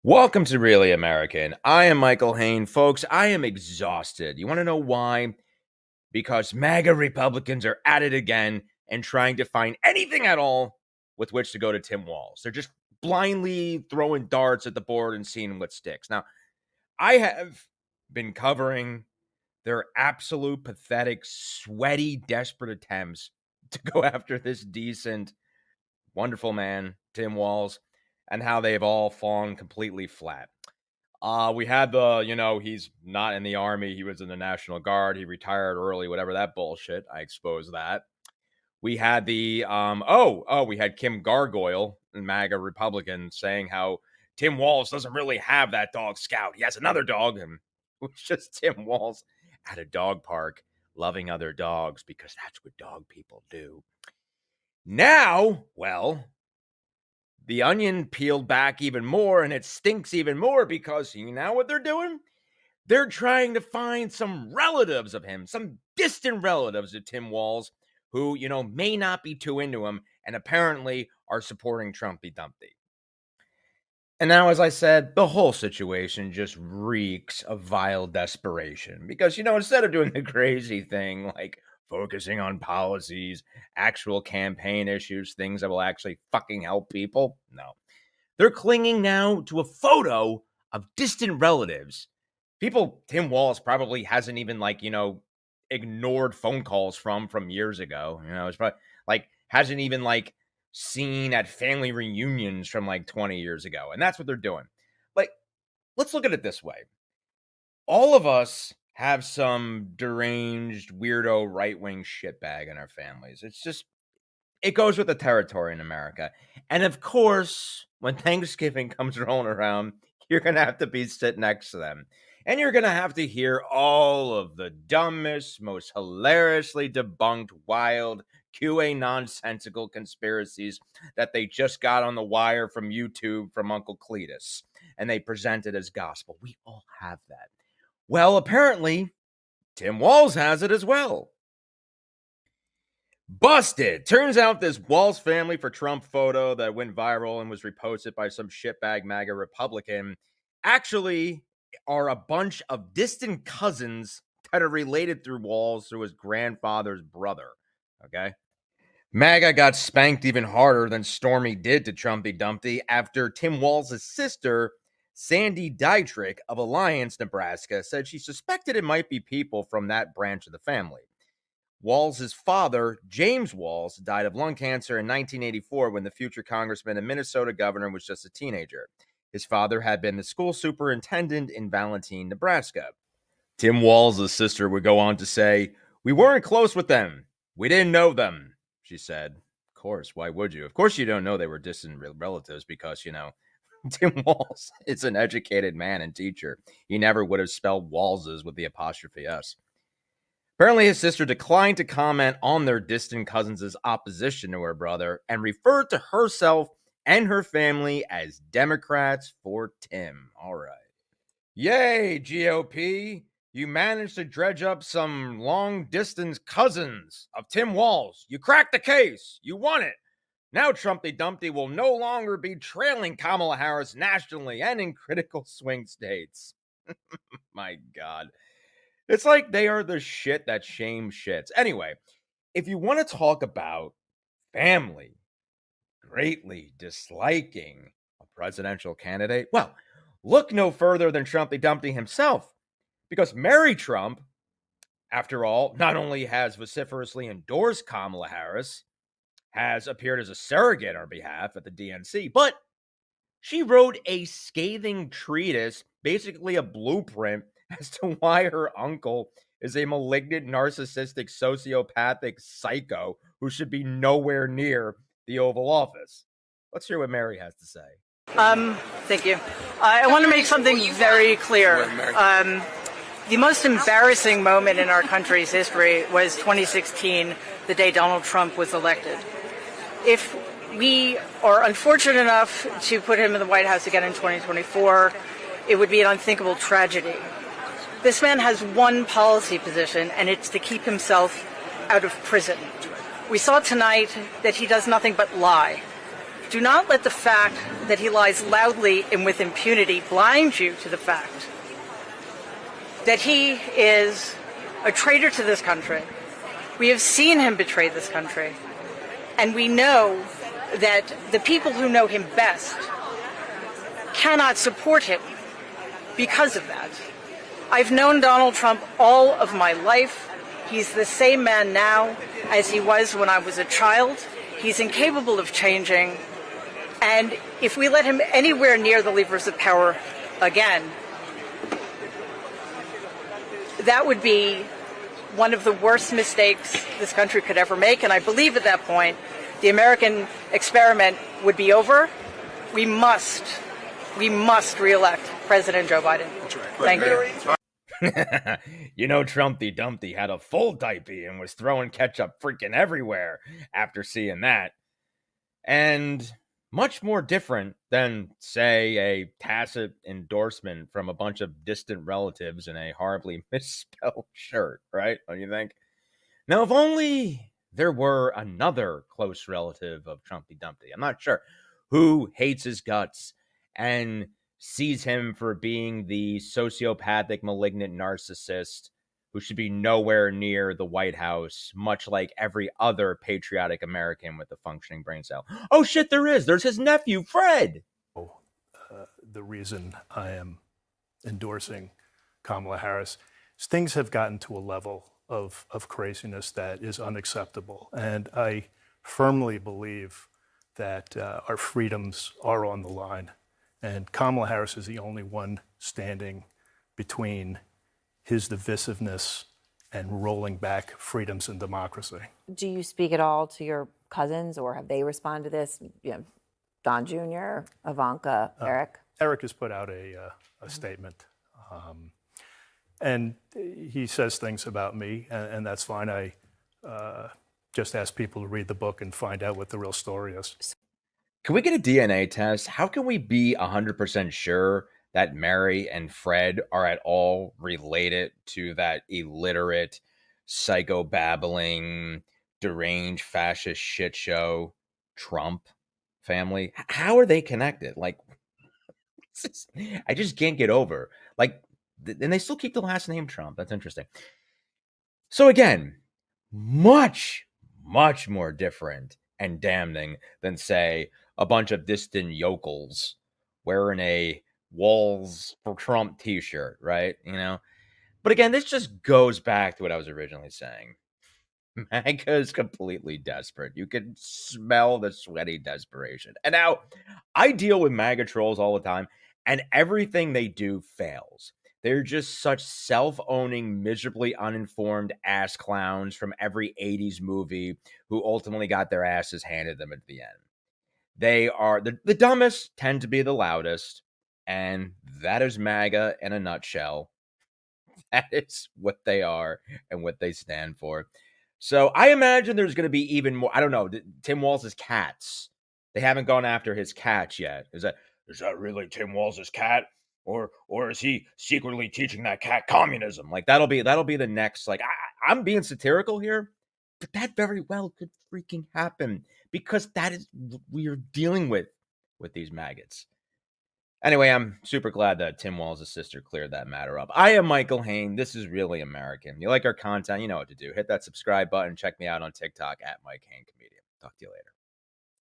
Welcome to Really American. I am Michael Hayne. Folks, I am exhausted. You want to know why? Because MAGA Republicans are at it again and trying to find anything at all with which to go to Tim Walz. They're just blindly throwing darts at the board and seeing what sticks. Now, I have been covering their absolute pathetic, sweaty, desperate attempts to go after this decent, wonderful man, Tim Walz, and how they've all fallen completely flat. We had he's not in the army. He was in the National Guard. He retired early, whatever that bullshit. I exposed that. We had we had Kim Gargoyle, MAGA Republican, saying how Tim Walz doesn't really have that dog Scout. He has another dog, and it was just Tim Walz at a dog park loving other dogs because that's what dog people do. Now, well, the onion peeled back even more and it stinks even more because you know what they're doing? They're trying to find some relatives of him, some distant relatives of Tim Walz who, may not be too into him and apparently are supporting Trumpy Dumpty. And now, as I said, the whole situation just reeks of vile desperation because, instead of doing the crazy thing like focusing on policies, actual campaign issues, things that will actually fucking help people, no. They're clinging now to a photo of distant relatives. People Tim Walz probably hasn't even ignored phone calls from years ago. It's probably hasn't even seen at family reunions from 20 years ago. And that's what they're doing. Let's look at it this way. All of us have some deranged, weirdo, right-wing shitbag in our families. It goes with the territory in America. And of course, when Thanksgiving comes rolling around, you're going to have to be sitting next to them. And you're going to have to hear all of the dumbest, most hilariously debunked, wild, QA nonsensical conspiracies that they just got on the wire from YouTube from Uncle Cletus. And they present it as gospel. We all have that. Well, apparently, Tim Walz has it as well. Busted! Turns out this Walz family for Trump photo that went viral and was reposted by some shitbag MAGA Republican actually are a bunch of distant cousins that are related through Walz through his grandfather's brother. Okay? MAGA got spanked even harder than Stormy did to Trumpy Dumpty after Tim Walz's sister, Sandy Dietrich of Alliance, Nebraska, said she suspected it might be people from that branch of the family. Walz's father, James Walz, died of lung cancer in 1984 when the future congressman and Minnesota governor was just a teenager. His father had been the school superintendent in Valentine, Nebraska. Tim Walz's sister would go on to say, "We weren't close with them. We didn't know them," she said. Of course, why would you? Of course you don't know they were distant relatives because, Tim Walz is an educated man and teacher. He never would have spelled Walz's with the apostrophe S. Apparently, his sister declined to comment on their distant cousins' opposition to her brother and referred to herself and her family as Democrats for Tim. All right. Yay, GOP. You managed to dredge up some long-distance cousins of Tim Walz. You cracked the case. You won it. Now Trumpy Dumpty will no longer be trailing Kamala Harris nationally and in critical swing states. My God. It's like they are the shit that shame shits. Anyway, if you want to talk about family greatly disliking a presidential candidate, well, look no further than Trumpy Dumpty himself. Because Mary Trump, after all, not only has vociferously endorsed Kamala Harris, has appeared as a surrogate on her behalf at the DNC, but she wrote a scathing treatise, basically a blueprint as to why her uncle is a malignant, narcissistic, sociopathic psycho who should be nowhere near the Oval Office. Let's hear what Mary has to say. Thank you. I want to make something very clear. The most embarrassing moment in our country's history was 2016, the day Donald Trump was elected. If we are unfortunate enough to put him in the White House again in 2024, it would be an unthinkable tragedy. This man has one policy position, and it's to keep himself out of prison. We saw tonight that he does nothing but lie. do not let the fact that he lies loudly and with impunity blind you to the fact that he is a traitor to this country. We have seen him betray this country. And we know that the people who know him best cannot support him because of that. I've known Donald Trump all of my life. He's the same man now as he was when I was a child. He's incapable of changing. And if we let him anywhere near the levers of power again, that would be one of the worst mistakes this country could ever make. And I believe at that point, the American experiment would be over. We must reelect President Joe Biden. That's right. Thank you. You know, Trumpy Dumpty had a full diaper and was throwing ketchup freaking everywhere after seeing that. And much more different than, say, a tacit endorsement from a bunch of distant relatives in a horribly misspelled shirt, right? Don't you think? Now, if only there were another close relative of Trumpy Dumpty, I'm not sure, who hates his guts and sees him for being the sociopathic, malignant narcissist who should be nowhere near the White House, much like every other patriotic American with a functioning brain cell. Oh, shit, there is. There's his nephew, Fred. The reason I am endorsing Kamala Harris is things have gotten to a level of craziness that is unacceptable. And I firmly believe that our freedoms are on the line. And Kamala Harris is the only one standing between his divisiveness and rolling back freedoms and democracy. Do you speak at all to your cousins, or have they responded to this? You know, Don Jr., Ivanka, Eric? Eric has put out a statement. And he says things about me, and that's fine. I just ask people to read the book and find out what the real story is. Can we get a DNA test? How can we be 100% sure that Mary and Fred are at all related to that illiterate, psychobabbling, deranged fascist shit show Trump family? How are they connected? Like, I just can't get over. Like, and they still keep the last name Trump. That's interesting. So again, much, much more different and damning than, say, a bunch of distant yokels wearing a Walz for Trump t-shirt, right? You know? But again, this just goes back to what I was originally saying. MAGA is completely desperate. You can smell the sweaty desperation. And now, I deal with MAGA trolls all the time, and everything they do fails. They're just such self-owning, miserably uninformed ass clowns from every 80s movie who ultimately got their asses handed them at the end. They are the dumbest, tend to be the loudest, and that is MAGA in a nutshell. That is what they are and what they stand for. So I imagine there's going to be even more. I don't know. Tim Walz's cats. They haven't gone after his cats yet. Is that really Tim Walz's cat? Or is he secretly teaching that cat communism? Like that'll be the next. Like I'm being satirical here, but that very well could freaking happen because that is what we're dealing with these maggots. Anyway, I'm super glad that Tim Walz's sister cleared that matter up. I am Michael Hayne. This is Really American. You like our content, you know what to do. Hit that subscribe button. Check me out on TikTok at Mike Hayne Comedian. Talk to you later.